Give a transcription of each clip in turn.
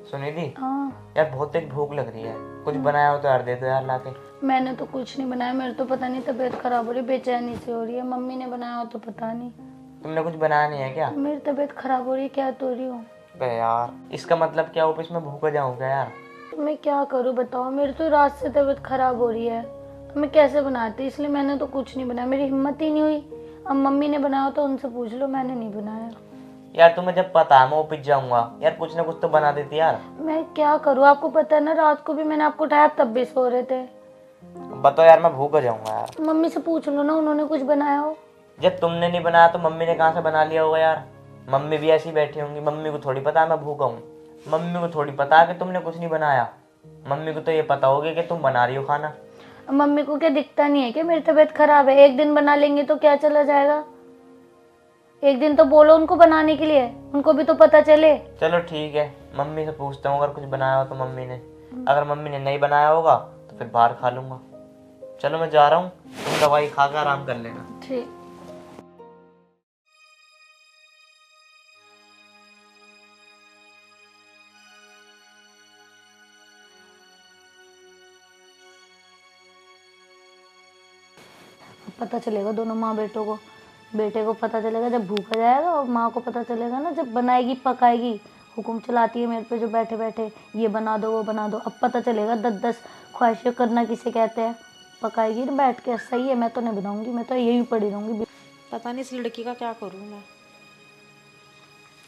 सुनिधि, हाँ। यार बहुत तेज भूख लग रही है, कुछ बनाया हो तो यार दे दो यार लाके। मैंने तो कुछ नहीं बनाया, मेरे तो पता नहीं तबीयत खराब हो रही है, बेचैनी सी हो रही है। मम्मी ने बनाया हो तो पता नहीं। तुमने कुछ बनाया नहीं है क्या? मेरी तबीयत खराब हो रही है, क्या तो रही हूँ। बे यार, इसका मतलब क्या ऑफिस में भूखा जाऊंगा यार? तो मैं क्या करूँ बताओ, मेरी तो रात से तबीयत खराब हो रही है, तो मैं कैसे बनाती, इसलिए मैंने तो कुछ नहीं बनाया, मेरी हिम्मत ही नहीं हुई। अब मम्मी ने बनाया हो तो उनसे पूछ लो, मैंने नहीं बनाया। यार तुम्हें जब पता है मैं ऑफिस जाऊंगा, यार कुछ ना कुछ तो बना देती यार। मैं क्या करूँ, आपको पता है ना, रात को भी मैंने आपको उठाया तब भी सो रहे थे। बताओ यार, मैं भूखा जाऊंगा यार। मम्मी से पूछ लो ना, उन्होंने कुछ बनाया हो। जब तुमने नहीं बनाया तो मम्मी ने कहाँ से बना लिया होगा यार? मम्मी भी ऐसी बैठी होंगी, मम्मी को थोड़ी पता है मैं भूखा हूँ। मम्मी को थोड़ी पता है कि तुमने कुछ नहीं बनाया। मम्मी को तो ये पता होगा कि तुम बना रही हो खाना। मम्मी को क्या दिखता नहीं है कि मेरी तबीयत खराब है? एक दिन बना लेंगे तो क्या चला जाएगा? एक दिन तो बोलो उनको बनाने के लिए, उनको भी तो पता चले। चलो ठीक है, मम्मी से पूछता हूँ अगर कुछ बनाया हो तो मम्मी ने। अगर मम्मी ने नहीं बनाया होगा तो फिर बाहर खा लूंगा। चलो मैं जा रहा हूँ, तुम दवाई खा कर आराम कर लेना। ठीक। पता चलेगा दोनों माँ बेटों को। बेटे को पता चलेगा जब भूखा जाएगा, और माँ को पता चलेगा ना जब बनाएगी पकाएगी। हुक्म चलाती है मेरे पे जो बैठे बैठे, ये बना दो वो बना दो। अब पता चलेगा 10-10 ख्वाहिशें करना किसे कहते हैं। पकाएगी ना बैठ के, सही है, मैं तो नहीं बनाऊंगी, मैं तो यही पड़ी रहूंगी। पता नहीं इस लड़की का क्या करूँ मैं।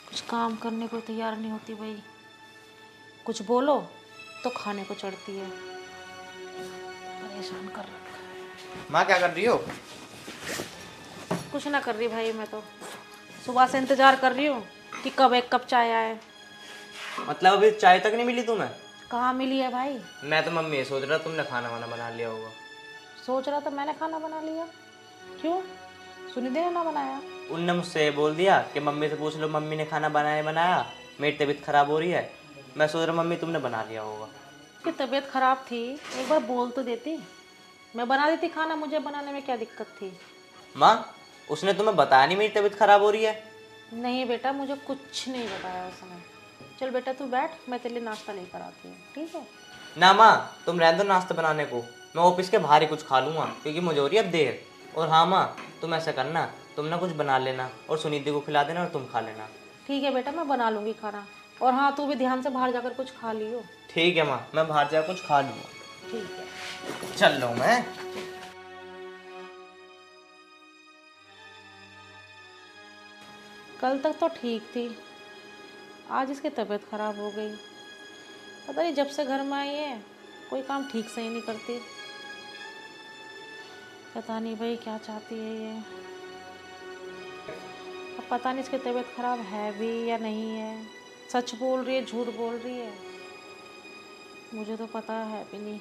कुछ काम करने को तैयार नहीं होती भाई, कुछ बोलो तो खाने को चढ़ती है। परेशान कर रखा है। माँ क्या कर रही हो? कुछ ना कर रही भाई, मैं तो सुबह से इंतजार कर रही हूँ कि कब एक कप चाय आए। मतलब अभी चाय तक नहीं मिली तुम्हें? कहाँ मिली है भाई? मैं तो मम्मी ये सोच रहा तुमने खाना वाना बना लिया होगा। सोच रहा था मैंने खाना बना लिया, क्यों? सुनिधि ने ना बनाया? उनने मुझसे ये बोल दिया कि मम्मी से पूछ लो, मम्मी ने खाना बनाया, मेरी तबीयत खराब हो रही है। मैं सोच रहा मम्मी तुमने बना लिया होगा। उसकी तबीयत खराब थी, एक बार बोल तो देती, मैं बना देती खाना। मुझे बनाने में क्या दिक्कत थी? माँ, उसने तुम्हें बताया नहीं मेरी तबीयत खराब हो रही है? नहीं बेटा, मुझे कुछ नहीं बताया उसने। चल बेटा तू बैठ, मैं तेरे लिए नाश्ता लेकर आती हूँ, ठीक है? ना माँ, तुम रहने दो नाश्ता बनाने को, मैं ऑफिस के बाहर ही कुछ खा लूँगा क्योंकि मुझे हो रही है अब देर। और हाँ माँ, तुम ऐसा करना, तुम ना कुछ बना लेना और सुनीति को खिला देना और तुम खा लेना। ठीक है बेटा, मैं बना लूँगी खाना। और हाँ, तू भी ध्यान से बाहर जाकर कुछ खा लियो। ठीक है माँ, मैं बाहर जाकर कुछ खा लूँगा। ठीक है। चल लो मैं। कल तक तो ठीक थी, आज इसकी तबीयत खराब हो गई। पता नहीं जब से घर में आई है कोई काम ठीक से ही नहीं करती। पता नहीं भाई क्या चाहती है ये। अब पता नहीं इसकी तबीयत खराब है भी या नहीं है, सच बोल रही है झूठ बोल रही है, मुझे तो पता है भी नहीं।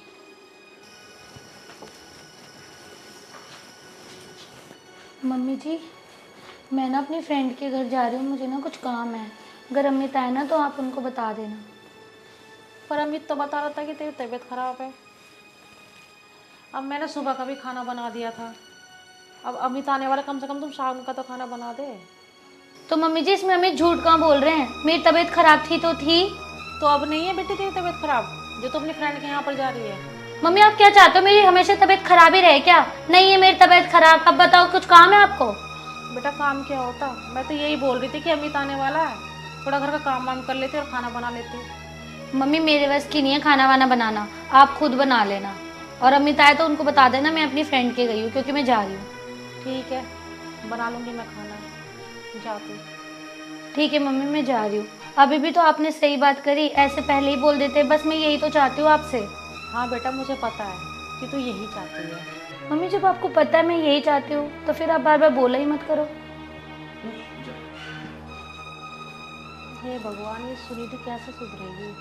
मम्मी जी, मैं ना अपनी फ्रेंड के घर जा रही हूँ, मुझे ना कुछ काम है। अगर अमित आए ना तो आप उनको बता देना। पर अमित तो बता रहा था कि तेरी तबीयत खराब है। अब मैंने सुबह का भी खाना बना दिया था, अब अमित आने वाला, कम से कम तुम शाम का तो खाना बना दे। तो मम्मी जी, इसमें अमित झूठ कहाँ बोल रहे हैं? मेरी तबीयत खराब थी तो थी। तो अब नहीं है बेटी तेरी तबीयत खराब जो तू अपनी फ्रेंड के यहाँ पर जा रही है? मम्मी आप क्या चाहते हो, मेरी हमेशा तबीयत खराब ही रहे क्या? नहीं है मेरी तबीयत खराब। अब बताओ, कुछ काम है आपको? बेटा काम क्या होता, मैं तो यही बोल रही थी कि अमित आने वाला है, थोड़ा घर का काम वाम कर लेती और खाना बना लेती। मम्मी मेरे बस की नहीं है खाना वाना बनाना, आप खुद बना लेना। और अमित आए तो उनको बता देना मैं अपनी फ्रेंड के गई हूँ, क्योंकि मैं जा रही हूँ। ठीक है, बना लूँगी मैं खाना, जाती। ठीक है मम्मी, मैं जा रही हूँ। अभी भी तो आपने सही बात करी, ऐसे पहले ही बोल देते। बस मैं यही तो चाहती हूँ आपसे। हाँ बेटा, मुझे पता है कि तू यही चाहती है। मम्मी जब आपको पता है मैं यही चाहती हूँ, तो फिर आप बार बार बोला ही मत करो। हे भगवान, ये सुनिधि कैसे सुधरेगी?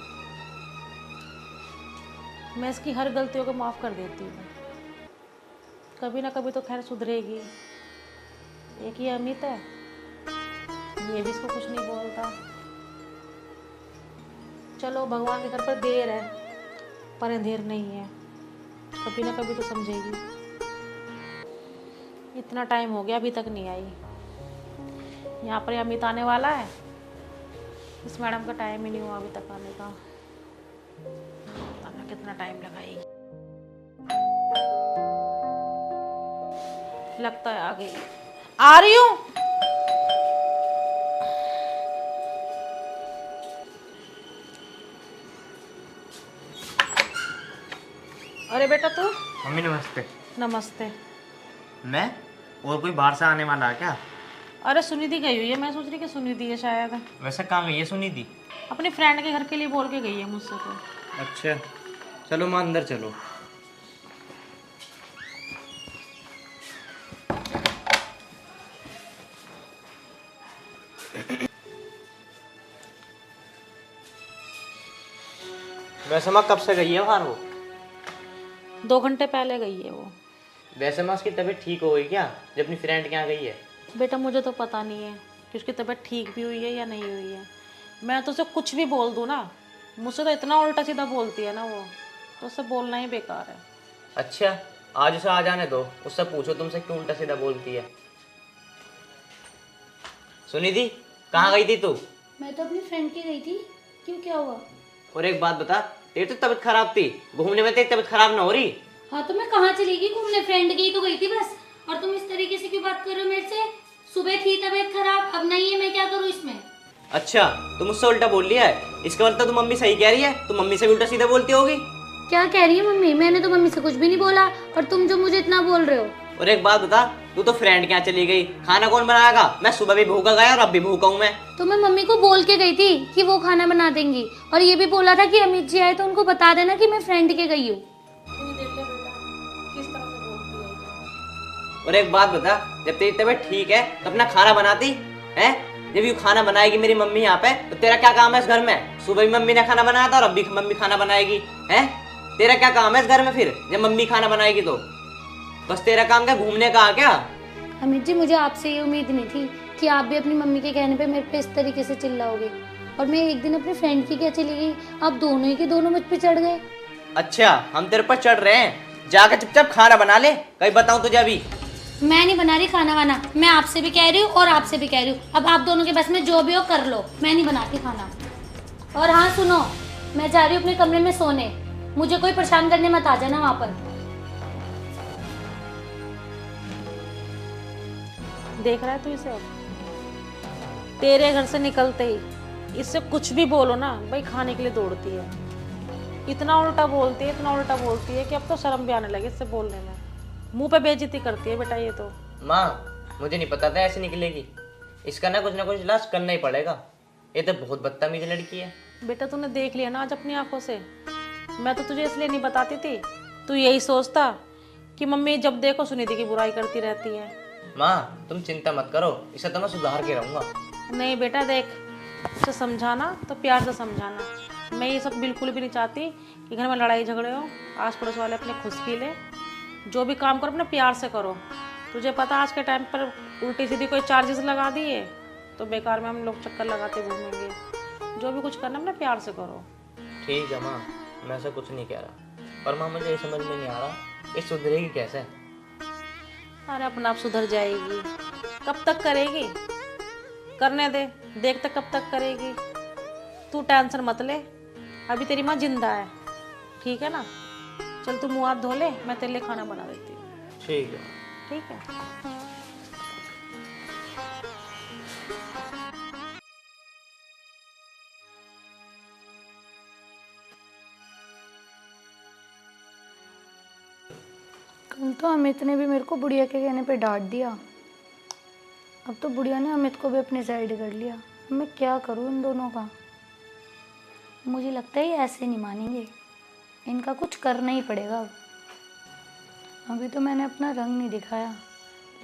मैं इसकी हर गलतियों को माफ़ कर देती हूँ, कभी ना कभी तो खैर सुधरेगी। एक ही अमित है, ये भी इसको कुछ नहीं बोलता। चलो भगवान के घर पर देर है पर अंधेर नहीं है, कभी ना कभी तो समझेगी। इतना टाइम हो गया अभी तक नहीं आई। यहाँ पर अमित आने वाला है, इस मैडम का टाइम ही नहीं हुआ अभी तक आने का। पता नहीं कितना टाइम लगाएगी। लगता है आ गई। आ रही हूँ। अरे बेटा तू। मम्मी नमस्ते। नमस्ते। मैं और कोई बाहर से आने वाला है क्या? अरे सुनिधि गई हुई है, मैं सोच रही कि सुनिधि है शायद। वैसे कहाँ गई है सुनिधि? अपनी फ्रेंड के घर के लिए बोल के गई है मुझसे तो। अच्छा चलो माँ अंदर चलो। वैसे माँ कब से गई है बाहर वो? 2 घंटे पहले गई है वो। वैसे माँ उसकी तबीयत ठीक हो गई क्या जब अपनी फ्रेंड के यहाँ गई है? बेटा मुझे तो पता नहीं है कि उसकी तबीयत ठीक भी हुई है या नहीं हुई है। मैं तो उसे कुछ भी बोल दूँ ना, मुझसे तो इतना उल्टा सीधा बोलती है ना वो, तो उससे बोलना ही बेकार है। अच्छा आज उसे आ जाने दो, उससे पूछो तुमसे क्यों उल्टा सीधा बोलती है। सुनिधि कहाँ गई थी तू? मैं तो अपनी फ्रेंड की गई थी। क्यों, क्या हुआ? और एक बात बता, तेरी तो तबीयत खराब थी, घूमने में तेरी तबीयत खराब ना हो रही? हाँ तो मैं कहाँ चली गई घूमने, फ्रेंड की तो गई थी बस। और तुम इस तरीके से क्यों बात कर रहे हो मेरे से? सुबह थी तबीयत खराब, अब नहीं है, मैं क्या करूँ इसमें? अच्छा तुम मुझसे उल्टा बोल लिया है, इसका मतलब तो मम्मी सही कह रही है, तुम मम्मी से भी उल्टा सीधा बोलती होगी। क्या कह रही है मम्मी? मैंने तो मम्मी से कुछ भी नहीं बोला, और तुम जो मुझे इतना बोल रहे हो। और एक बात बता, तू तो फ्रेंड के यहाँ चली गई, खाना कौन बनाएगा? मैं सुबह भी भूखा गया और अब भी भूखा हूँ मैं। तो मैं मम्मी को बोल के गई थी कि वो खाना बना देंगी, और ये भी बोला था कि अमित जी आए तो उनको बता देना कि मैं फ्रेंड के गई हूँ। और एक बात बता, जब तेरी तबीयत ठीक है तो अपना खाना बनाती है? जब यू खाना बनाएगी मेरी मम्मी यहाँ पे तो तेरा क्या काम है इस घर में? सुबह भी मम्मी ने खाना बनाया था और अब भी मम्मी खाना बनाएगी है? तेरा क्या काम है इस घर में फिर जब मम्मी खाना बनाएगी तो? बस तेरा काम क्या घूमने का क्या? अमित जी मुझे आपसे ये उम्मीद नहीं थी कि आप भी अपनी मम्मी के कहने पे मेरे पे इस तरीके से चिल्लाओगे। और मैं एक दिन अपनी फ्रेंड की क्या चली गई, आप दोनों ही के दोनों मुझ पे चढ़ गए। अच्छा हम तेरे पर चढ़ रहे हैं, जाकर चुपचाप खाना बना ले, कहीं बताऊं तुझे अभी। मैं नहीं बना रही खाना वाना, मैं आपसे भी कह रही हूँ और आपसे भी कह रही हूँ, अब आप दोनों के बस में जो भी हो कर लो, मैं नहीं बनाती खाना। और हाँ सुनो, मैं जा रही हूँ अपने कमरे में सोने, मुझे कोई परेशान करने मत आ जाना वहाँ पर। देख रहा है तू इसे? अब तेरे घर से निकलते ही इससे कुछ भी बोलो ना भाई खाने के लिए दौड़ती है। इतना उल्टा बोलती है, इतना उल्टा बोलती है कि अब तो शर्म भी आने लगी इससे बोलने में। मुंह पे बेइज्जती करती है बेटा ये तो। माँ मुझे नहीं पता था ऐसे निकलेगी, इसका ना कुछ इलाज करना ही पड़ेगा, ये तो बहुत बदतमीज लड़की है। बेटा तूने देख लिया ना आज अपनी आंखों से। मैं तो तुझे इसलिए नहीं बताती थी, तू यही सोचता कि मम्मी जब देखो सुनिधि की बुराई करती रहती है। माँ तुम चिंता मत करो, इसे तो मैं सुधार के रहूंगा। नहीं बेटा देख, उसे समझाना तो प्यार से समझाना। मैं ये सब बिल्कुल भी नहीं चाहती कि घर में लड़ाई झगड़े हो, आस पड़ोस वाले अपने खुश पी ले। जो भी काम करो अपने प्यार से करो। तुझे पता आज के टाइम पर उल्टी सीधी कोई चार्जेस लगा दिए तो बेकार में हम लोग चक्कर लगाते घूमेंगे। जो भी कुछ करना अपने प्यार से करो। ठीक है माँ, मैं ऐसा कुछ नहीं कह रहा, पर माँ मुझे ये समझ में नहीं आ रहा ये सुधरेगी कैसे? अरे अपना आप सुधर जाएगी। कब तक करेगी? करने दे, देख तक कब तक करेगी। तू टेंशन मत ले, अभी तेरी माँ जिंदा है, ठीक है ना? चल तू मुँह हाथ धो ले, मैं तेरे लिए खाना बना देती हूँ। ठीक है। ठीक है। कल तो अमित ने भी मेरे को बुढ़िया के कहने पे डांट दिया, अब तो बुढ़िया ने अमित को भी अपनी साइड कर लिया। अब मैं क्या करूँ इन दोनों का? मुझे लगता है ये ऐसे नहीं मानेंगे, इनका कुछ करना ही पड़ेगा। अब अभी तो मैंने अपना रंग नहीं दिखाया,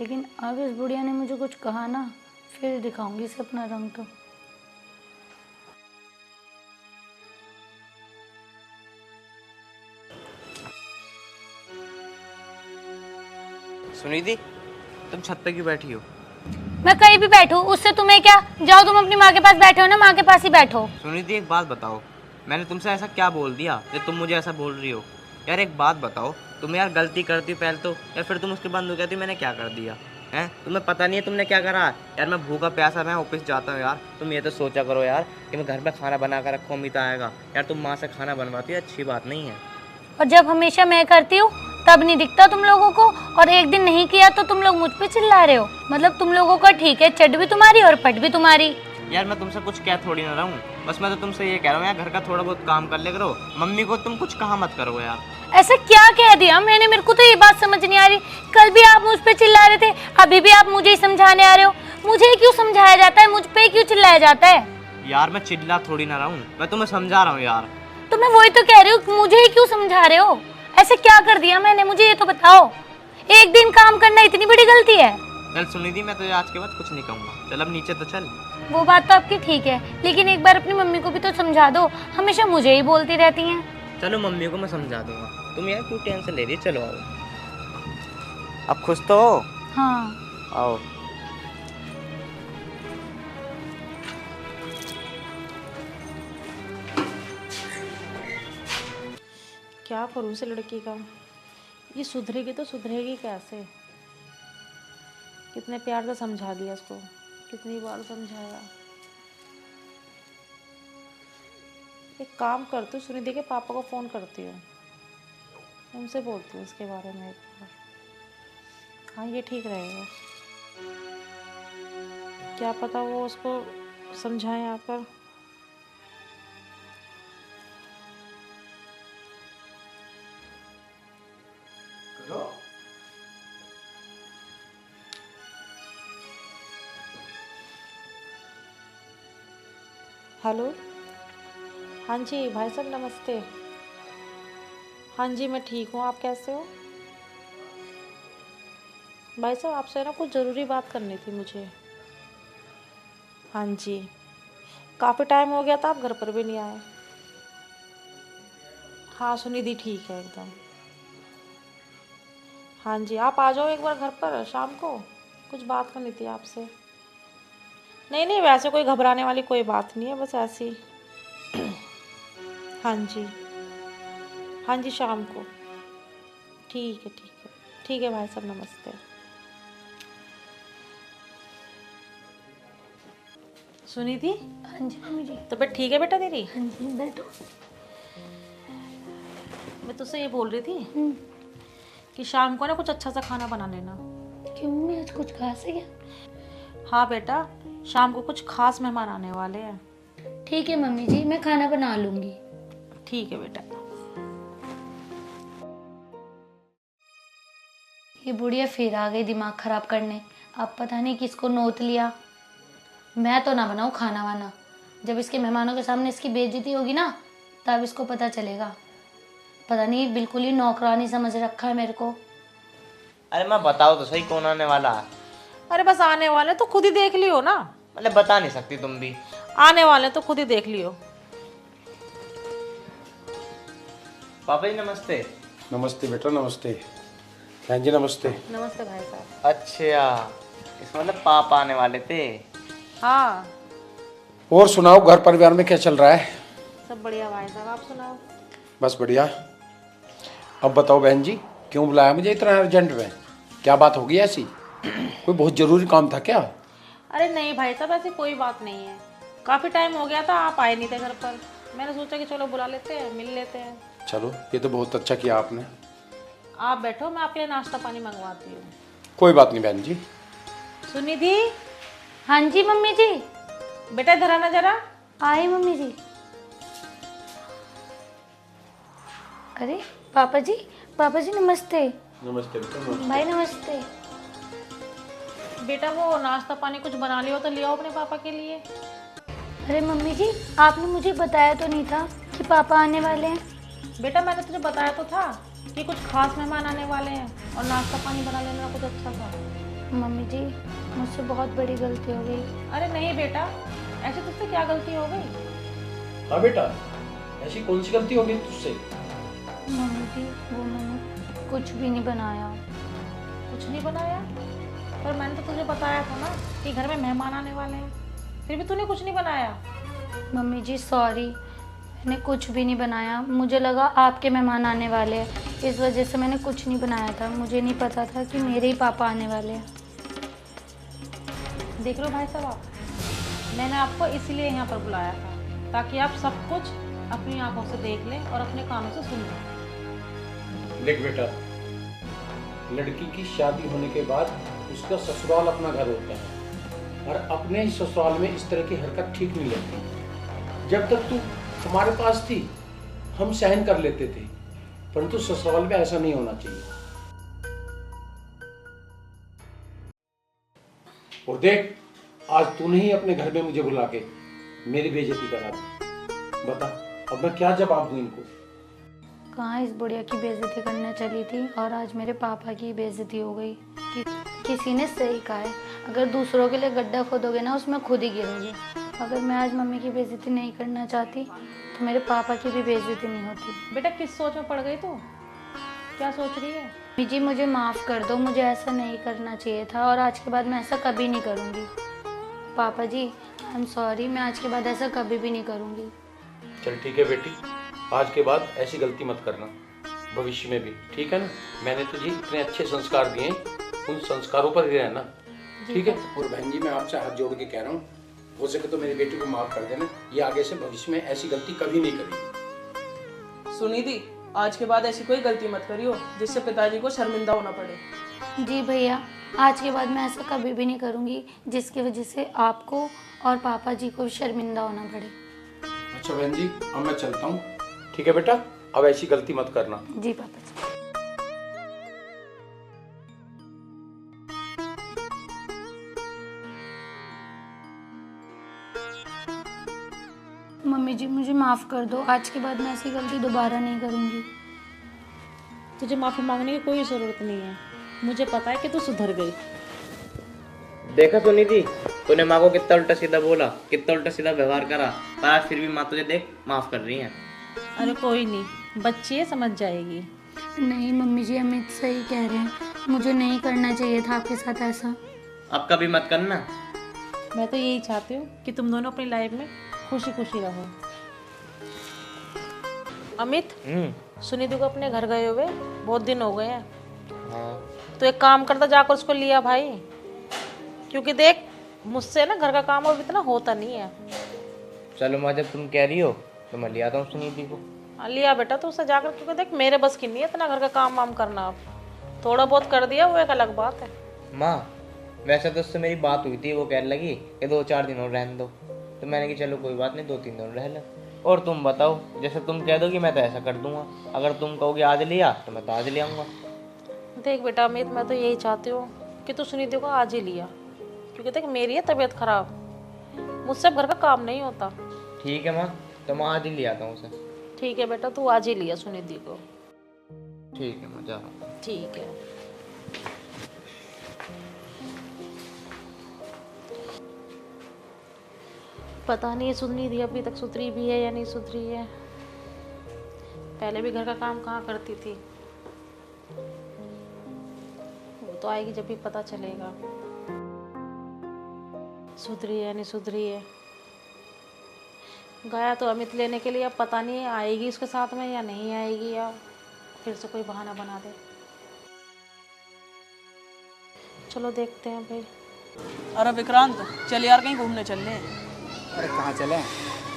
लेकिन अब इस बुढ़िया ने मुझे कुछ कहा ना, फिर दिखाऊंगी इसे अपना रंग तो। सुनिधि तुम छत पे क्यों बैठी हो? मैं कहीं भी बैठूं उससे तुम्हें क्या? जाओ तुम अपनी माँ के पास बैठो ना, माँ के पास ही बैठो। सुनिधि एक बात बताओ, मैंने तुमसे ऐसा क्या बोल दिया कि तुम मुझे ऐसा बोल रही हो? यार एक बात बताओ, तुम यार गलती करती पहले तो, या फिर तुम उसके बाद कहती मैंने क्या कर दिया? हैं? तुम्हें पता नहीं है तुमने क्या करा यार। मैं भूखा प्यासा मैं ऑफिस जाता हूँ यार। तुम ये तो सोचा करो यार कि मैं घर में खाना बना कर रखूँ, अमित आएगा। यार तुम माँ से खाना बनवाती हो, अच्छी बात नहीं है। और जब हमेशा मैं करती हूँ तब नहीं दिखता तुम लोगों को, और एक दिन नहीं किया तो तुम लोग मुझ पे चिल्ला रहे हो। मतलब तुम लोगों का ठीक है, चट भी तुम्हारी और पट भी तुम्हारी। यार मैं तुमसे कुछ कह थोड़ी ना रहा हूँ, बस मैं तो तुमसे ये कह रहा हूँ यार घर का थोड़ा बहुत काम कर ले करो। मम्मी को तुम कुछ कहा मत करो यार। ऐसा क्या कह दिया मैंने? मेरे को तो ये बात समझ नहीं आ रही। कल भी आप मुझ पे चिल्ला रहे थे, अभी भी आप मुझे ही समझाने आ रहे हो। मुझे क्यों समझाया जाता है, मुझ पे क्यों चिल्लाया जाता है? यार मैं चिल्ला थोड़ी ना रहा हूँ, मैं तुम्हें समझा रहा हूँ यार। तो मैं वही तो कह रही हूँ, मुझे ही क्यों समझा रहे हो? ऐसे क्या कर दिया मैंने, मुझे ये तो बताओ। एक दिन काम करना इतनी बड़ी गलती है? चल सुनिधि, मैं तो आज के बाद कुछ नहीं कहूँगा। चल अब नीचे तो चल। वो बात तो आपकी ठीक है, लेकिन एक बार अपनी मम्मी को भी तो समझा दो, हमेशा मुझे ही बोलती रहती हैं। चलो मम्मी को मैं समझा दूंगा, तुम यार क्यों टेंशन ले रही है। चलो आओ, अब खुश तो हो? हाँ। आओ। क्या करूँ इस लड़की का, ये सुधरेगी तो सुधरेगी कैसे? कितने प्यार से समझा दिया इसको, कितनी बार समझाया। एक काम करती हूँ, सुनिधि के पापा को फ़ोन करती हूँ, उनसे बोलती हूँ इसके बारे में एक बार। हाँ ये ठीक रहेगा, क्या पता वो उसको समझाएं आकर। हेलो, हाँ जी भाई साहब नमस्ते। हाँ जी मैं ठीक हूँ, आप कैसे हो? भाई साहब आपसे ना कुछ ज़रूरी बात करनी थी मुझे। हाँ जी, काफ़ी टाइम हो गया था, आप घर पर भी नहीं आए। हाँ सुनिधि ठीक है एकदम। हाँ जी आप आ जाओ एक बार घर पर शाम को, कुछ बात करनी थी आपसे। नहीं नहीं वैसे कोई घबराने वाली कोई बात नहीं है, बस ऐसी। हाँ जी, हाँ जी शाम को। ठीक है ठीक है, ठीक है भाई साहब नमस्ते। सुनिधि, हाँ जी मम्मी जी। तबीयत ठीक है बेटा तेरी? हाँ जी बैठो। मैं तुझसे ये बोल रही थी कि शाम को ना कुछ अच्छा सा खाना बना लेना। क्यों मम्मी, आज कुछ खास है क्या? हाँ बेटा, शाम को कुछ खास मेहमान आने वाले हैं। ठीक है मम्मी जी, मैं खाना बना लूंगी। ठीक है बेटा। ये बुढ़िया फिर आ गई दिमाग खराब करने। अब पता नहीं किसको नोट लिया। मैं तो ना बनाऊँ खाना वाना, जब इसके मेहमानों के सामने इसकी बेइज्जती होगी ना तब इसको पता चलेगा। पता नहीं बिल्कुल ही नौकरानी समझ रखा है मेरे को। अरे मैं बताओ तो सही कौन आने वाला है। अरे बस आने वाले तो खुद ही देख लियो ना। मतलब बता नहीं सकती तुम भी। आने वाले तो खुद ही देख लियो। पापा जी नमस्ते। नमस्ते बेटा नमस्ते। बहन जी नमस्ते। नमस्ते भाई साहब। अच्छा, इसका मतलब पापा आने वाले थे। हाँ और सुनाओ, घर परिवार में क्या चल रहा है? सब बढ़िया भाई साहब, आप सुनाओ। बस बढ़िया। अब बताओ बहन जी, क्यों बुलाया मुझे इतना अर्जेंट में? क्या बात होगी ऐसी? कोई बहुत ज़रूरी काम था क्या? अरे नहीं भाई साहब ऐसी कोई बात नहीं है, काफ़ी टाइम हो गया था आप आए नहीं थे घर पर, मैंने सोचा कि चलो बुला लेते हैं, मिल लेते हैं। चलो ये तो बहुत अच्छा किया आपने। आप बैठो, मैं आपके लिए नाश्ता पानी मंगवाती हूँ। कोई बात नहीं बहन जी। सुनिधि, हाँ जी मम्मी जी। बेटा इधर आना जरा। आई मम्मी जी। अरे पापा जी नमस्ते। नमस्ते बेटा। भाई नमस्ते। बेटा वो नाश्ता पानी कुछ बना लियो तो ले आओ अपने पापा के लिए। अरे मम्मी जी, आपने मुझे बताया तो नहीं था कि पापा आने वाले हैं? बेटा मैंने तुझे बताया तो था कि कुछ खास मेहमान आने वाले हैं और नाश्ता पानी बना लेना कुछ अच्छा सा। मम्मी जी, मुझसे बहुत बड़ी गलती हो गई। अरे नहीं बेटा, ऐसे तुझसे क्या गलती हो गई? हाँ बेटा, ऐसी कौन सी गलती हो गई तुझसे? मम्मी जी, वो मैंने कुछ भी नहीं बनाया। कुछ नहीं बनाया? पर मैंने तो तुझे बताया था ना कि घर में मेहमान आने वाले हैं, फिर भी तूने कुछ नहीं बनाया। मम्मी जी सॉरी, मैंने कुछ भी नहीं बनाया। मुझे लगा आपके मेहमान आने वाले हैं, इस वजह से मैंने कुछ नहीं बनाया था। मुझे नहीं पता था कि मेरे ही पापा आने वाले हैं। देख रहे हो भाई साहब आप, मैंने आपको इसलिए यहाँ पर बुलाया था ताकि आप सब कुछ अपनी आंखों से देख लें और अपने कानों से सुन लें। देख बेटा, लड़की की शादी होने के बाद उसका ससुराल अपना घर होता है और अपने ही ससुराल में इस तरह की हरकत ठीक नहीं लगती। जब तक तू हमारे पास थी हम सहन कर लेते थे, परंतु ससुराल में ऐसा नहीं होना चाहिए। और देख, आज तूने ही अपने घर में मुझे बुला के मेरी बेइज्जती करा दी। बता अब मैं क्या जवाब दूं इनको। कहाँ इस बुढ़िया की बेइज्जती करने चली थी और आज मेरे पापा की बेइज्जती हो गई। किसी ने सही कहा है, अगर दूसरों के लिए गड्ढा खोदोगे ना उसमें खुद ही गिरोगे। अगर मैं आज मम्मी की बेइज्जती नहीं करना चाहती तो मेरे पापा की भी बेइज्जती नहीं होती। बेटा किस सोच में पड़ गई तू? क्या सोच रही है? मम्मी जी मुझे माफ़ कर दो, मुझे ऐसा नहीं करना चाहिए था और आज के बाद मैं ऐसा कभी नहीं करूँगी। पापा जी आई एम सॉरी, मैं आज के बाद ऐसा कभी भी नहीं करूँगी। चल ठीक है बेटी, आज के बाद ऐसी गलती मत करना भविष्य में भी, ठीक है ना। मैंने तुझे इतने अच्छे संस्कार दिए, उन संस्कारों पर ही रहना, ठीक है। और बहन जी मैं आपसे हाथ जोड़ के कह रहा हूँ, हो सके तो मेरी बेटी को माफ कर देना, ये आगे से भविष्य में ऐसी गलती कभी नहीं करेगी। सुनिधि, आज के बाद ऐसी कोई गलती मत करियो जिससे पिताजी को शर्मिंदा होना पड़े। जी भैया, आज के बाद मैं ऐसा कभी भी नहीं करूँगी जिसकी वजह से आपको और पापा जी को शर्मिंदा होना पड़े। अच्छा बहन जी, अब मैं चलता हूँ, ठीक है बेटा, अब ऐसी गलती मत करना। जी पापा जी। मम्मी जी मुझे माफ़ कर दो, आज के बाद मैं ऐसी गलती दोबारा नहीं करूँगी। तुझे माफ़ी मांगने की कोई ज़रूरत नहीं है, मुझे पता है कि तू सुधर गई। देखा सुनिधि, तूने माँ को कितना उल्टा सीधा बोला, कितना उल्टा सीधा व्यवहार करा, पर आज फिर भी माँ तुझे देख माफ कर रही है। अरे कोई नहीं, बच्ची है समझ जाएगी। नहीं मम्मी जी, अमित सही कह रहे हैं, मुझे नहीं करना चाहिए था आपके साथ ऐसा। अब कभी मत करना। मैं तो यही चाहती हूँ कि तुम दोनों अपनी लाइफ में खुशी खुशी रहो। अमित, सुनिधि को अपने घर गए हुए बहुत दिन हो गए हैं। हाँ। तो एक काम करता, जाकर उसको लिया भाई, क्योंकि देख मुझसे ना घर का काम अब इतना होता नहीं है। चलो माँ, जब तुम कह रही हो तो मैं ले आता हूँ सुनिधि को। हाँ लिया बेटा तो उसे जाकर, क्योंकि देख मेरे बस की नहीं है इतना घर का काम वाम करना। अब थोड़ा बहुत कर दिया वो एक अलग बात है। माँ वैसे तो उससे मेरी बात हुई थी, वो कहने लगी कि 2-4 दिन और रहने दो, तो मैंने कि चलो कोई बात नहीं, 2-3 दिन रह लो। और तुम बताओ, जैसे तुम कह दोगी मैं तो ऐसा कर दूंगा, अगर तुम कहोगे आज लिया तो मैं तो आज ले आऊँगा। देख बेटा अमित, मैं तो यही चाहती हूँ कि तू सुनिधि को आज ही लिया, क्योंकि देख मेरी है तबीयत खराब, मुझसे अब घर का काम नहीं होता। ठीक है माँ, तो मैं आज ही ले आता हूँ उसे। ठीक है बेटा, तू आज ही लिया सुनिधि को। ठीक है, मैं जा रहा हूँ। ठीक है। पता नहीं सुनिधि अभी तक सुधरी भी है या नहीं सुधरी है। पहले भी घर का काम कहाँ करती थी। वो तो आएगी जब भी पता चलेगा सुधरी है नहीं सुधरी है। गया तो अमित लेने के लिए, अब पता नहीं आएगी उसके साथ में या नहीं आएगी, या फिर से कोई बहाना बना दे। चलो देखते हैं भाई। अरे विक्रांत, चल यार कहीं घूमने चल ले। अरे कहाँ चले?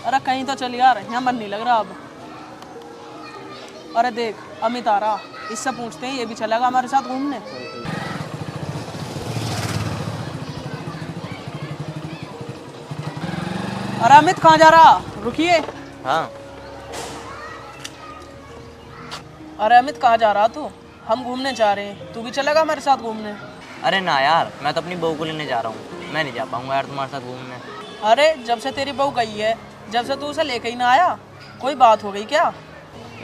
अरे कहीं तो चल यार, यहाँ मन नहीं लग रहा अब। अरे देख अमित आ रहा, इससे पूछते हैं ये भी चलेगा हमारे साथ घूमने। अरे अमित कहाँ जा रहा, रुकिए। हाँ। अरे अमित कहाँ जा रहा तू? हम घूमने जा रहे हैं, तू भी चलेगा हमारे साथ घूमने? अरे ना यार, मैं तो अपनी बहू को लेने जा रहा हूँ, मैं नहीं जा पाऊंगा यार तुम्हारे साथ घूमने। अरे जब से तेरी बहू गई है, जब से तू उसे लेके ही ना आया, कोई बात हो गई क्या?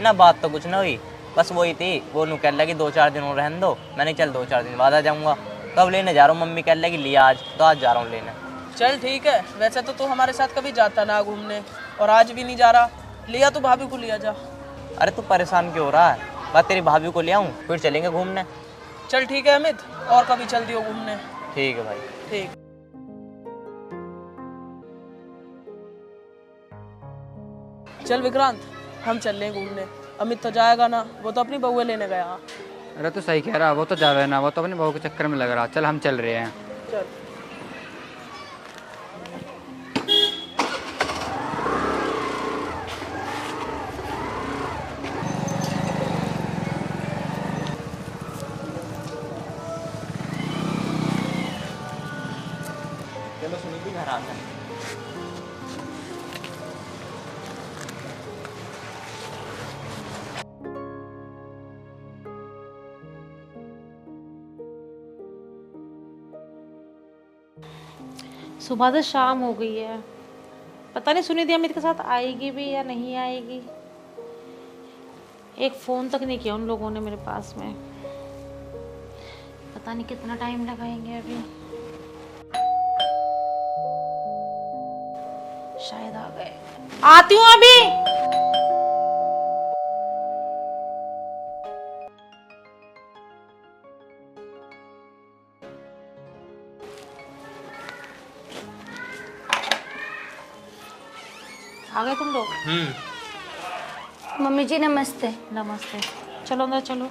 ना बात तो कुछ ना हुई, बस वही थी, वो नू कह लगी 2-4 दिन और रहने दो, मैंने चल 2-4 दिन बाद आ जाऊँगा। कब लेने जा रहा हूँ, मम्मी कह लगी लिया आज, तो आज जा रहा हूँ लेने। चल ठीक है, वैसे तो तू हमारे साथ कभी जाता ना घूमने, और आज भी नहीं जा रहा। लिया तो भाभी को लिया जा। अरे तू परेशान क्यों हो रहा है, बस तेरी भाभी को ले आऊँ फिर चलेंगे घूमने। चल ठीक है अमित, और कभी चल दियो घूमने। ठीक है भाई। ठीक। चल विक्रांत, हम चल रहे हैं घूमने। अमित तो जाएगा ना, वो तो अपनी बहू लेने गया। अरे तो सही कह रहा, वो तो जावे ना, वो तो अपनी बहू के चक्कर में लग रहा। चल हम चल रहे हैं। चल। आराम से। सुबह से शाम हो गई है, पता नहीं सुनिधि अमित के साथ आएगी भी या नहीं आएगी। एक फ़ोन तक नहीं किया उन लोगों ने मेरे पास में, पता नहीं कितना टाइम लगाएंगे अभी। शायद आ गए, आती हूँ अभी। आ गए तुम लोग? मम्मी जी नमस्ते। नमस्ते, चलो अंदर चलो।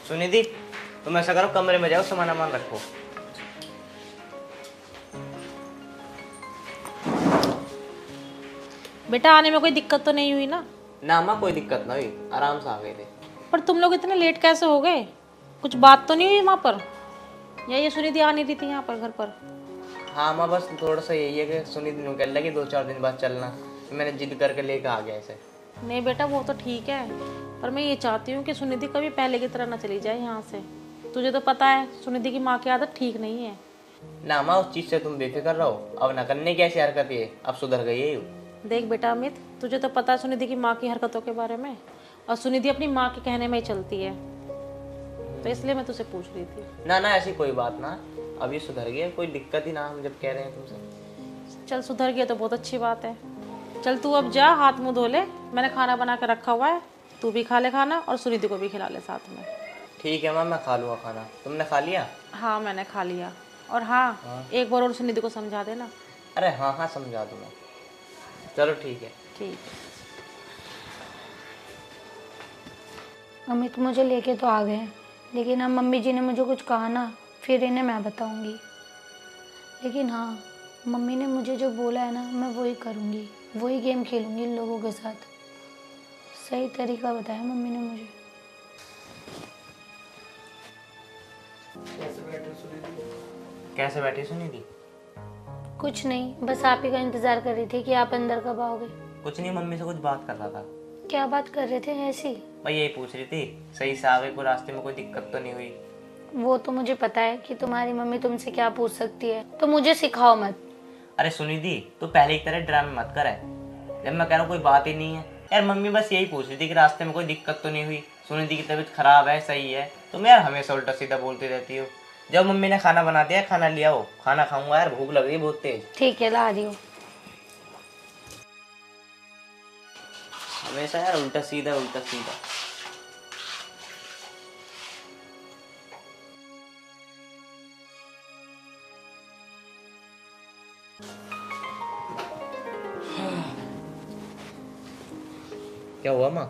सुनिधि, तुम ऐसा करो, कमरे में जाओ, सामान वामान रखो। बेटा आने में कोई दिक्कत तो नहीं हुई ना? ना माँ, कोई दिक्कत ना हुई, आराम से आ गए थे। पर तुम लोग इतने लेट कैसे हो गए? कुछ बात तो नहीं हुई वहाँ पर? या ये सुनिधि आ नहीं रही थी यहाँ पर घर पर? हाँ माँ, बस थोड़ा सा यही है कि सुनिधि निकल लगी 2-4 दिन बाद चलना, तो मैंने जिद करके लेके आ गया ऐसे। नहीं बेटा वो तो ठीक है, पर मैं ये चाहती हूँ कि सुनिधि कभी पहले की तरह ना चली जाए यहाँ से। तुझे तो पता है सुनिधि की माँ की आदत ठीक नहीं है। ना माँ, उस चीज़ से तुम बेफिक्र रहो, अब ना करने की ऐसी हरकत है, अब सुधर गई है। देख बेटा अमित, तुझे तो पता है सुनिधि की माँ की हरकतों के बारे में, और सुनिधि अपनी माँ के कहने में ही चलती है, तो इसलिए मैं तुझसे पूछ रही थी। ना ना, ऐसी कोई बात ना, अभी सुधर गई है, कोई दिक्कत ही ना, हम जब कह रहे हैं तुमसे। चल सुधर गया तो बहुत अच्छी बात है। चल तू अब जा, हाथ मुंह धो ले, मैंने खाना बना के रखा हुआ है, तू भी खा ले खाना और सुनिधि को भी खिला ले साथ में। ठीक है माँ, मैं खा लूँगा खाना, तुमने खा लिया? हाँ मैंने खा लिया। और हाँ, एक बार और सुनिधि को समझा देना। अरे हाँ हाँ, समझा दूँगा। चलो ठीक है। ठीक। अमित मुझे लेके तो आ गए, लेकिन अब मम्मी जी ने मुझे कुछ कहा ना, फिर इन्हें मैं बताऊंगी। लेकिन हाँ, मम्मी ने मुझे जो बोला है ना, मैं वही करूँगी, वही गेम खेलूँगी इन लोगों के साथ। सही तरीका बताया मम्मी ने मुझे। कैसे बैठी सुनिधि? कुछ नहीं, बस आप ही का इंतज़ार कर रही थी कि आप अंदर कब आओगे। कुछ नहीं, मम्मी से कुछ बात कर रहा था। क्या बात कर रहे थे ऐसी? भाई यही पूछ रही थी, सही से आ गए, कोई रास्ते में कोई दिक्कत तो नहीं हुई? वो तो मुझे पता है कि तुम्हारी मम्मी तुमसे क्या पूछ सकती है, तो मुझे सिखाओ मत। अरे सुनिधि, तू पहले की तरह ड्रामे मत कर, जब मैं कह रहा हूँ कोई बात ही नहीं है। यार मम्मी बस यही पूछ रही थी कि रास्ते में कोई दिक्कत तो नहीं हुई, सुनिधि की तबीयत खराब है, सही है। तुम यार हमेशा उल्टा सीधा बोलती रहती हो। जब मम्मी ने खाना बना दिया, खाना लिया हो, खाना खाऊंगा यार, भूख लग रही है बहुत तेज। ठीक है, ला रही हूँ। हमेशा यार उल्टा सीधा उल्टा सीधा। क्या हुआ माँ?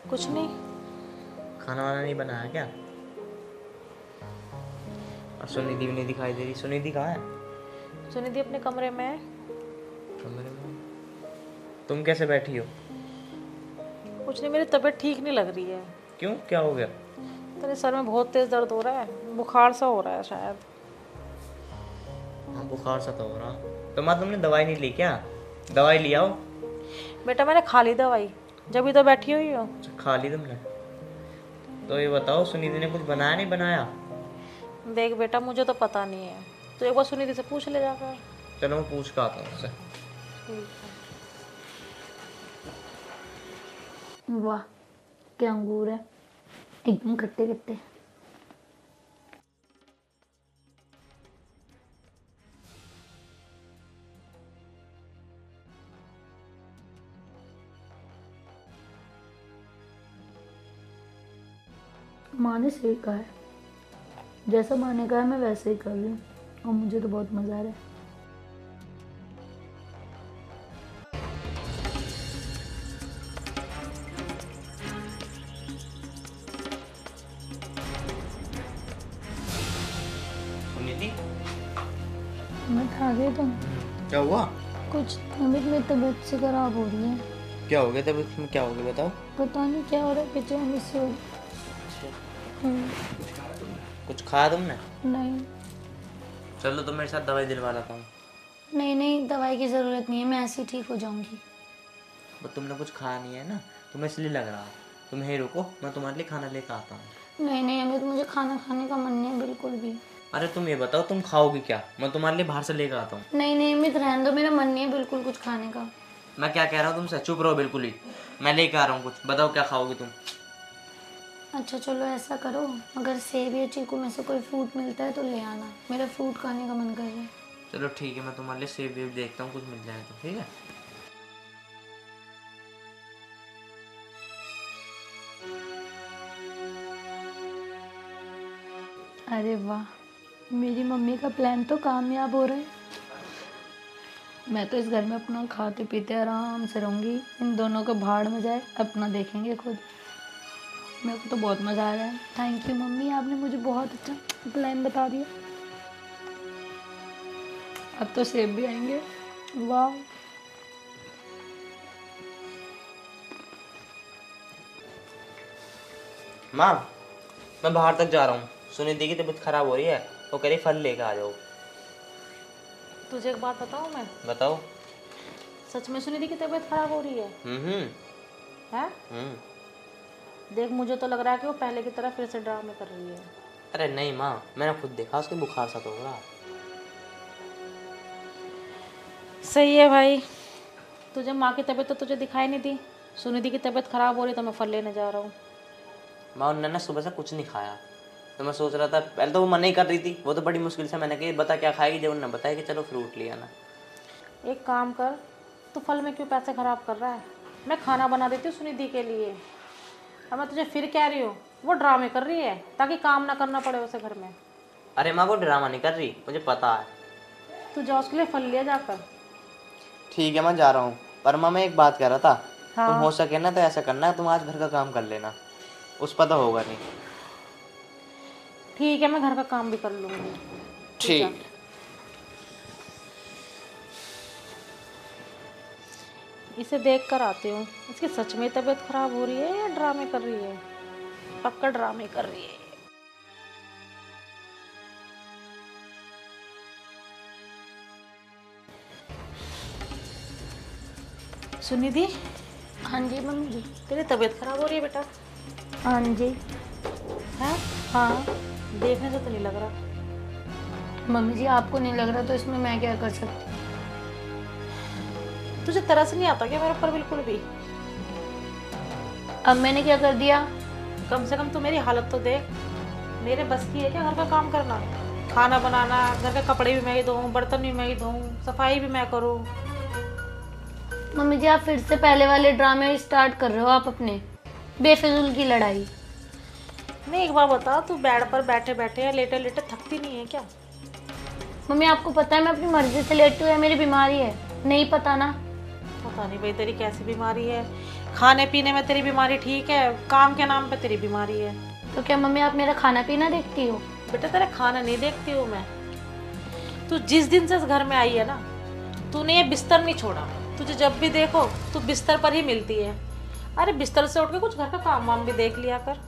कुछ नहीं। खाना वाना नहीं बनाया क्या? और सुनिधि भी नहीं दिखाई दे रही, सुनिधि कहाँ है? सुनिधि अपने कमरे में है। कमरे में? तुम कैसे बैठी हो? कुछ नहीं, मेरी तबीयत ठीक नहीं लग रही है। क्यों, क्या हो गया? तेरे सर में बहुत तेज दर्द हो रहा है, बुखार सा हो रहा है शायद। हाँ बुखार सा तो हो रहा। तो माँ तुमने दवाई नहीं ली क्या? दवाई ले आओ। बेटा मैंने खा ली दवाई, जब ही तो बैठी हुई हो। अच्छा, खा ली तुमने? तो ये बताओ, सुनिधि ने कुछ बनाया नहीं बनाया? देख बेटा मुझे तो पता नहीं है, तो एक बार सुनिधि से पूछ ले जाकर। चलो मैं पूछ के आता हूँ उससे। वाह क्या अंगूर है, एकदम खट्टे खट्टे। माँ ने सही कहा है, जैसा माँ ने कहा है मैं वैसे ही कर रही हूँ, और मुझे तो बहुत मजा आ रहा है। सुनिधि, आ गए तुम। क्या हुआ? कुछ अमित मेरी तबीयत से खराब हो रही है। क्या हो गया तबीयत में? क्या हो गया बताओ। पता नहीं क्या हो रहा है, बेचैनी से हो। कुछ खाया तुमने? नहीं चलो तो मेरे साथ दवाई दिलवा लाता हूँ। नहीं नहीं, दवाई की ज़रूरत नहीं है, मैं ऐसे ही ठीक हो जाऊंगी। बट तुमने कुछ खाया नहीं है ना, तुम्हें इसलिए लग रहा है। तुम यहीं रुको, मैं तुम्हारे लिए खाना लेकर आता हूँ। नहीं नहीं अमित, मुझे खाना खाने का मन नहीं है बिल्कुल भी। अरे तुम ये बताओ तुम खाओगी क्या? मैं तुम्हारे लिए बाहर से लेकर आता हूँ। नहीं नहीं अमित, रहने दो, मेरा मन नहीं है बिल्कुल कुछ खाने का। मैं क्या कह रहा हूँ तुमसे, चुप रहो बिल्कुल ही। मैं लेकर आ रहा हूँ कुछ, बताओ क्या खाओगी तुम? अच्छा चलो ऐसा करो, अगर सेब या चीकू में से कोई फ्रूट मिलता है तो ले आना, मेरा फ्रूट खाने का मन कर रहा है। चलो ठीक है, मैं तुम्हारे लिए सेब वेब देखता हूँ, कुछ मिल जाए तो। ठीक है। अरे वाह, मेरी मम्मी का प्लान तो कामयाब हो रहा है। मैं तो इस घर में अपना खाते पीते आराम से रहूँगी, इन दोनों को भाड़ में जाए, अपना देखेंगे खुद। मेरे को तो बहुत मज़ा आ रहा है। थैंक यू मम्मी, आपने मुझे बहुत अच्छा प्लान बता दिया। अब तो सेब भी आएंगे। वाह। माँ, मैं बाहर तक जा रहा हूँ। सुनिधि की तबीयत खराब हो रही है, वो कह रही फल लेकर आ जाओ। तुझे एक बात बताऊँ मैं? बताओ। सच में सुनिधि की तबीयत खराब हो रही है? है? देख, मुझे तो लग रहा है कि वो पहले की तरह फिर से ड्रामे कर रही है। अरे नहीं माँ, मैंने खुद देखा, उसके बुखार सा तो हो रहा। सही है भाई। तुझे माँ की तबीयत तो तुझे दिखाई नहीं दी, सुनिधि की तबीयत खराब हो रही तो मैं फल लेने जा रहा हूँ। माँ उन्होंने ना सुबह से कुछ नहीं खाया, तो मैं सोच रहा था, पहले तो वो मना ही कर रही थी, वो तो बड़ी मुश्किल से मैंने कही बता क्या खाएगी, जब उन्होंने बताया कि चलो फ्रूट ले आना। एक काम कर, तू फल में क्यों पैसे खराब कर रहा है? मैं खाना बना देती हूँ सुनिधि के लिए। और मैं तुझे फिर कह रही हूँ, वो ड्रामे कर रही है ताकि काम ना करना पड़े उसे घर में। अरे माँ वो ड्रामा नहीं कर रही, मुझे पता है। तू जा उसके लिए फल लिया जाकर। ठीक है मैं जा रहा हूँ, पर माँ मैं एक बात कह रहा था। हाँ। तुम हो सके ना तो ऐसा करना, तुम आज घर का काम कर लेना, उस पर तो होगा नहीं। ठीक है, मैं घर का काम भी कर लूँगी। ठीक। इसे देख कर आती हूँ, इसकी सच में तबीयत खराब हो रही है या ड्रामे कर रही है? पक्का ड्रामे कर रही है। सुनिधि, हाँ जी मम्मी जी। तेरी तबीयत खराब हो रही है बेटा? हाँ जी। है? हाँ देखने से तो नहीं लग रहा। मम्मी जी, आपको नहीं लग रहा तो इसमें मैं क्या कर सकती हूँ? तुझे तरस नहीं आता क्या मेरे ऊपर बिल्कुल भी? अब मैंने क्या कर दिया? कम से कम तू मेरी हालत तो देख। मेरे बस की है क्या घर का काम करना? खाना बनाना, घर के कपड़े भी मैं ही धोऊं, बर्तन भी मैं ही धोऊं, सफाई भी मैं करूं। मम्मी जी, आप फिर से पहले वाले ड्रामे स्टार्ट कर रहे हो, आप अपने बेफिजूल की लड़ाई। नहीं, एक बार बता, तू बेड पर बैठे बैठे या लेटे लेटे थकती नहीं है क्या? मम्मी आपको पता है मैं अपनी मर्जी से लेटी हूँ, मेरी बीमारी है, नहीं पता ना? पता नहीं भाई तेरी कैसी बीमारी है। खाने पीने में तेरी बीमारी ठीक है, काम के नाम पे तेरी बीमारी है। तो क्या मम्मी आप मेरा खाना पीना देखती हो? बेटा तेरा खाना नहीं देखती हूँ मैं। तू जिस दिन से इस घर में आई है ना, तूने ये बिस्तर नहीं छोड़ा। तुझे जब भी देखो तू बिस्तर पर ही मिलती है। अरे बिस्तर से उठ के कुछ घर का काम वाम भी देख लिया कर।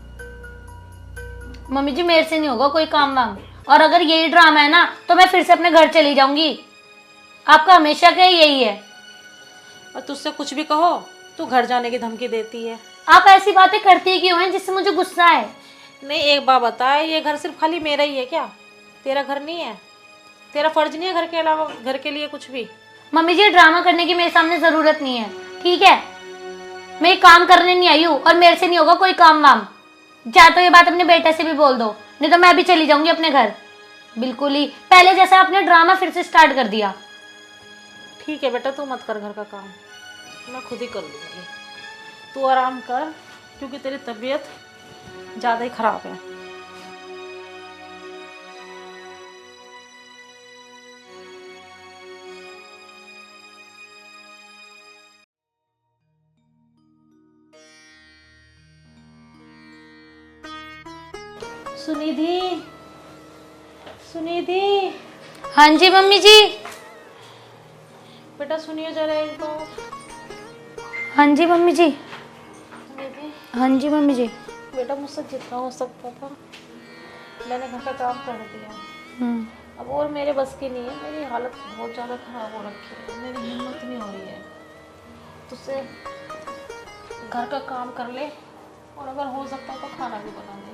मम्मी जी मेरे से नहीं होगा कोई काम वाम, और अगर यही ड्रामा है ना तो मैं फिर से अपने घर चली जाऊंगी। आपका हमेशा का यही है। और तुझसे कुछ भी कहो तू घर जाने की धमकी देती है। आप ऐसी बातें करती क्यों हैं जिससे मुझे गुस्सा है? नहीं, एक बात बता, ये घर सिर्फ खाली मेरा ही है क्या? तेरा घर नहीं है? तेरा फर्ज नहीं है घर के अलावा घर के लिए कुछ भी? मम्मी जी ड्रामा करने की मेरे सामने जरूरत नहीं है, ठीक है? मैं ये काम करने नहीं आई हूँ और मेरे से नहीं होगा कोई काम वाम। चाहे तो ये बात अपने बेटे से भी बोल दो, नहीं तो मैं भी चली जाऊंगी अपने घर। बिल्कुल ही पहले जैसा आपने ड्रामा फिर से स्टार्ट कर दिया। ठीक है बेटा, तू मत कर घर का काम, मैं खुद ही कर लूँगी। तू आराम कर क्योंकि तेरी तबीयत ज़्यादा ही ख़राब है। सुनिधि, सुनिधि, हाँ जी मम्मी जी। बेटा सुनिए जरा एक बार। हाँ जी मम्मी जी। दीदी हाँ जी मम्मी जी। बेटा मुझसे जितना हो सकता था मैंने घर का काम कर दिया। अब और मेरे बस की नहीं है, मेरी हालत बहुत ज़्यादा ख़राब हो रखी है, मेरी हिम्मत नहीं हो रही है। तुझसे घर का काम कर ले और अगर हो सकता तो खाना भी बना ले।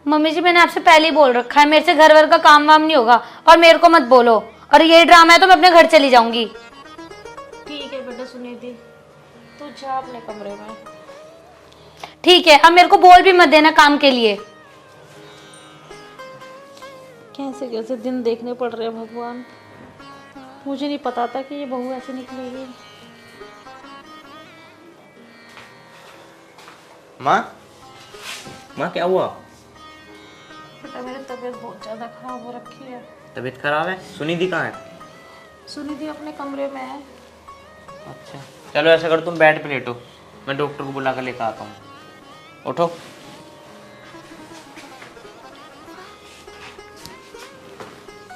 मम्मी जी मैंने आपसे पहले ही बोल रखा है, मेरे से घर वर का काम वाम नहीं होगा और मेरे को मत बोलो, और ये ड्रामा है तो मैं अपने घर चली जाऊंगी। ठीक है बेटा सुनिधि, तू जा अपने कमरे में। ठीक है, अब मेरे को बोल भी मत देना काम के लिए। कैसे कैसे दिन देखने पड़ रहे हैं भगवान, मुझे नहीं पता था कि ये बहू ऐसे निकलेगी। माँ, माँ क्या हुआ? बेटा मेरी तबीयत बहुत ज़्यादा खराब हो रखी है। तबीयत खराब है? सुनिधि कहाँ है? सुनिधि अपने कमरे में है। अच्छा चलो ऐसा कर, तुम बेड पे लेटो, मैं डॉक्टर को बुला कर लेकर आता हूँ। उठो।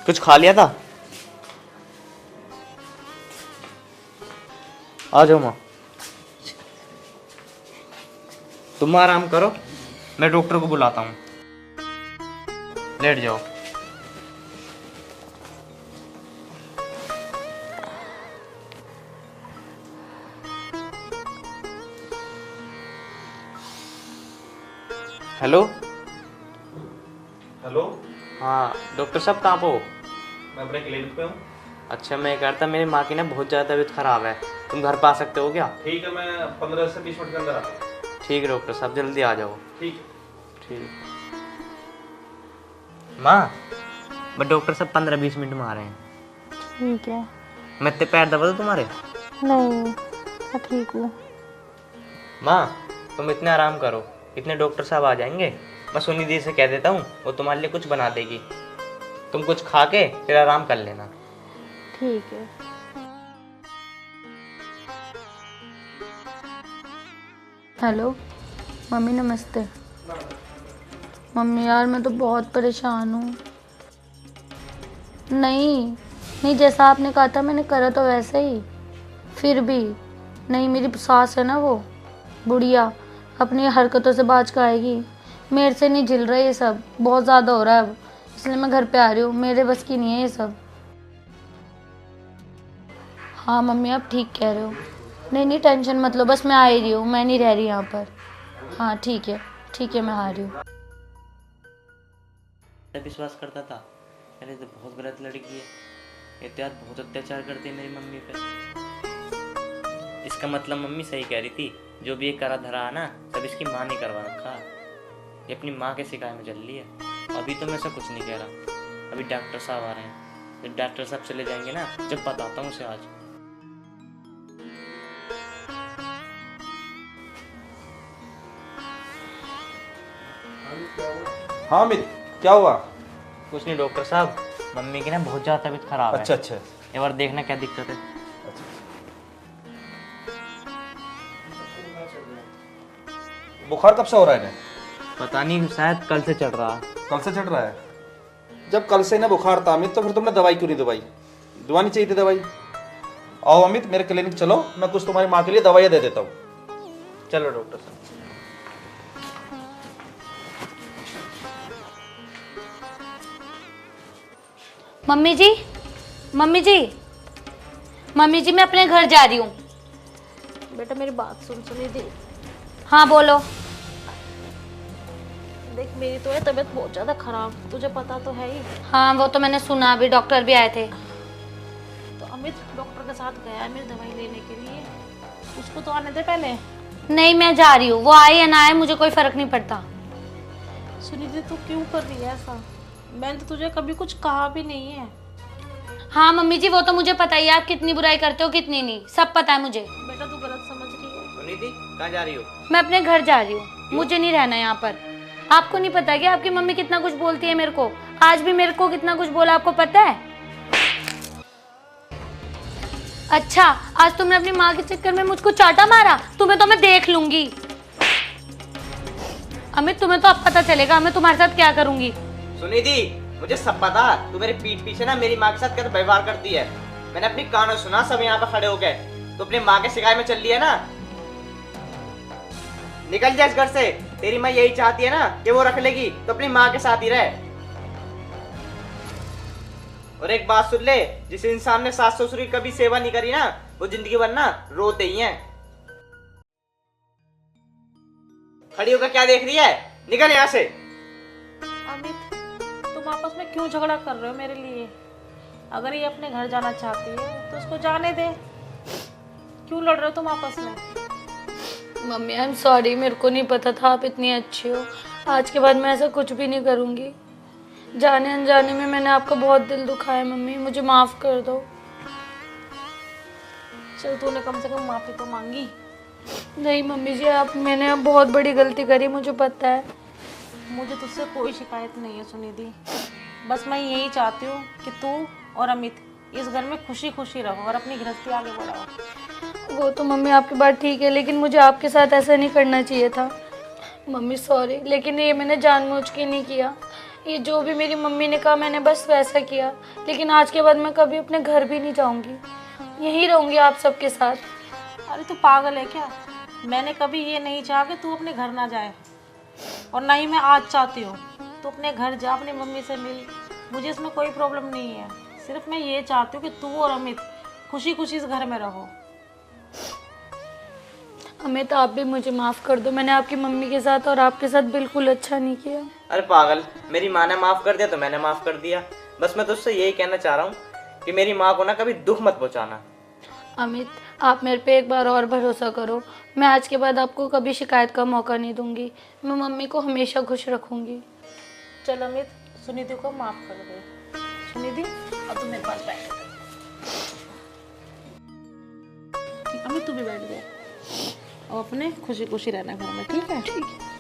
कुछ खा लिया था? आ जाओ माँ, तुम आराम करो, मैं डॉक्टर को बुलाता हूँ। लेट जाओ। हेलो। हेलो, हाँ डॉक्टर साहब कहाँ पे हो? मैं अपने क्लिनिक पे हूँ। अच्छा मैं कह रहा था मेरी माँ की ना बहुत ज़्यादा तबीयत खराब है, तुम घर पे आ सकते हो क्या? ठीक है, मैं 15 से 20 मिनट के अंदर आता हूँ। ठीक है डॉक्टर साहब, जल्दी आ जाओ। ठीक है। ठीक। माँ, बट डॉक्टर साहब 15-20 मिनट में आ रहे हैं। ठीक है। मैं इतने पैर दबा दूँ तुम्हारे? नहीं मैं ठीक हूँ। माँ तुम इतने आराम करो, इतने डॉक्टर साहब आ जाएंगे, मैं सुनिधि से कह देता हूँ, वो तुम्हारे लिए कुछ बना देगी, तुम कुछ खा के फिर आराम कर लेना। ठीक है। हेलो मम्मी नमस्ते। मम्मी यार मैं तो बहुत परेशान हूँ। नहीं जैसा आपने कहा था मैंने करा तो वैसे ही, फिर भी नहीं, मेरी सास है ना वो बुढ़िया, अपनी हरकतों से बाज का आएगी। मेरे से नहीं झिल रहा ये सब, बहुत ज़्यादा हो रहा है अब, इसलिए मैं घर पे आ रही हूँ, मेरे बस की नहीं है ये सब। हाँ मम्मी आप ठीक कह रहे हो। नहीं टेंशन मत लो, बस मैं आ ही रही हूँ, मैं नहीं रह रही यहाँ पर। हाँ ठीक है मैं आ रही हूँ। मैं विश्वास करता था, अरे तो बहुत गलत लड़की है, ये तो यार बहुत अत्याचार करती है मेरी मम्मी पे। इसका मतलब मम्मी सही कह रही थी, जो भी ये करा धरा है ना सब इसकी माँ ने करवा रखा, ये अपनी माँ के शिकायत में चल रही है। अभी तो मैं ऐसा कुछ नहीं कह रहा, अभी डॉक्टर साहब आ रहे हैं, जब डॉक्टर साहब चले जाएंगे ना जब बताता हूँ उसे आज। हाँ अमित, क्या हुआ? कुछ नहीं डॉक्टर साहब, मम्मी की ना बहुत ज़्यादा तबीयत खराब है। अच्छा। एक बार देखना क्या दिक्कत है। बुखार कब से हो रहा है इन्हें? पता नहीं, शायद कल से चढ़ रहा है। कल से चढ़ रहा है? जब कल से इन्हें बुखार था अमित, तो फिर तुमने दवाई क्यों नहीं दवाई? दवानी चाहिए थी दवाई। आओ अमित मेरे क्लिनिक चलो, मैं कुछ तुम्हारी माँ के लिए दवाइयाँ दे देता हूँ। चलो डॉक्टर साहब। मम्मी जी मैं अपने घर जा रही हूँ। बेटा मेरी बात सुन सुनिधि, हाँ बोलो। देख मेरी तो है तबीयत बहुत ज़्यादा खराब, तुझे पता तो है ही। हाँ वो तो मैंने सुना, अभी डॉक्टर भी आए थे। तो अमित डॉक्टर के साथ गया है मेरी दवाई लेने के लिए, उसको तो आने दे पहले। नहीं मैं जा रही हूँ, वो आए या ना आए मुझे कोई फर्क नहीं पड़ता। सुनिधि तू क्यों कर रही है ऐसा? मैंने तो तुझे कभी कुछ कहा भी नहीं है। हाँ मम्मी जी वो तो मुझे पता ही है, आप कितनी बुराई करते हो कितनी नहीं, सब पता है मुझे। बेटा तू गलत समझ रही है। सुनिधि कहाँ जा रही हो? मैं अपने घर जा रही हूँ, मुझे नहीं रहना यहाँ पर। आपको नहीं पता कि आपकी मम्मी कितना कुछ बोलती है मेरे को, आज भी मेरे को कितना कुछ बोला आपको पता है? अच्छा आज तुमने अपनी माँ के चक्कर में मुझको चाटा मारा, तुम्हें तो मैं देख लूंगी। अमित तुम्हें तो अब पता चलेगा मैं तुम्हारे साथ क्या करूंगी। सुनिधि मुझे सब पता, तू मेरे पीठ पीछे ना मेरी माँ के साथ कैसे व्यवहार करती है। मैंने अपनी कानों सुना सब यहाँ पे खड़े हो गए। तो अपनी माँ के शिकायत में चल रही है ना, निकल जा इस घर से। तेरी माँ यही चाहती है ना कि वो रख लेगी तो अपनी माँ के साथ ही रहे। और एक बात सुन ले, जिस इंसान ने सास ससुर की कभी सेवा नहीं करी ना, वो जिंदगी भर ना रोते ही हैं। खड़ी होकर क्या देख रही है, निकल यहाँ से। अमित, तुम आपस में क्यों झगड़ा कर रहे हो मेरे लिए? अगर ये अपने घर जाना चाहती है तो उसको जाने दे। क्यों लड़ रहे हो तुम आपस में? मम्मी आई एम सॉरी, मेरे को नहीं पता था आप इतनी अच्छी हो। आज के बाद मैं ऐसा कुछ भी नहीं करूँगी। जाने अनजाने में मैंने आपका बहुत दिल दुखाया मम्मी, मुझे माफ़ कर दो। चल, तूने कम से कम माफ़ी तो मांगी। नहीं मम्मी जी, मैंने अब बहुत बड़ी गलती करी, मुझे पता है। मुझे तुझसे कोई शिकायत नहीं है सुनिधि। बस मैं यही चाहती हूँ कि तू और अमित इस घर में खुशी खुशी रहो और अपनी गृहस्थी आगे बढ़ाओ। वो तो मम्मी आपकी बात ठीक है, लेकिन मुझे आपके साथ ऐसा नहीं करना चाहिए था। मम्मी सॉरी, लेकिन ये मैंने जानबूझ के नहीं किया। ये जो भी मेरी मम्मी ने कहा मैंने बस वैसा किया। लेकिन आज के बाद मैं कभी अपने घर भी नहीं जाऊंगी, यहीं रहूंगी आप सबके साथ। अरे तू पागल है क्या? मैंने कभी ये नहीं चाहा कि तू अपने घर ना जाए, और ना ही मैं आज चाहती हूँ। तू अपने घर जा, अपनी मम्मी से मिल, मुझे इसमें कोई प्रॉब्लम नहीं है। सिर्फ मैं ये चाहती हूँ कि तू और अमित खुशी खुशी इस घर में रहो। अमित, आप भी मुझे माफ़ कर दो, मैंने आपकी मम्मी के साथ और आपके साथ बिल्कुल अच्छा नहीं किया। अरे पागल, मेरी माँ ने माफ कर दिया तो मैंने माफ कर दिया। बस मैं तुझसे यही कहना चाह रहा हूँ कि मेरी माँ को ना कभी दुख मत पहुँचाना। अमित, आप मेरे पे एक बार और भरोसा करो। मैं आज के बाद आपको कभी शिकायत का मौका नहीं दूंगी। मैं मम्मी को हमेशा खुश रखूंगी। चल अमित, सुनिधि को माफ कर दे। सुनिधि, अब तुम मेरे पास बैठ। ठीक, अमित तू भी बैठ जा और अपने खुशी खुशी रहना घर में, ठीक है? ठीक है।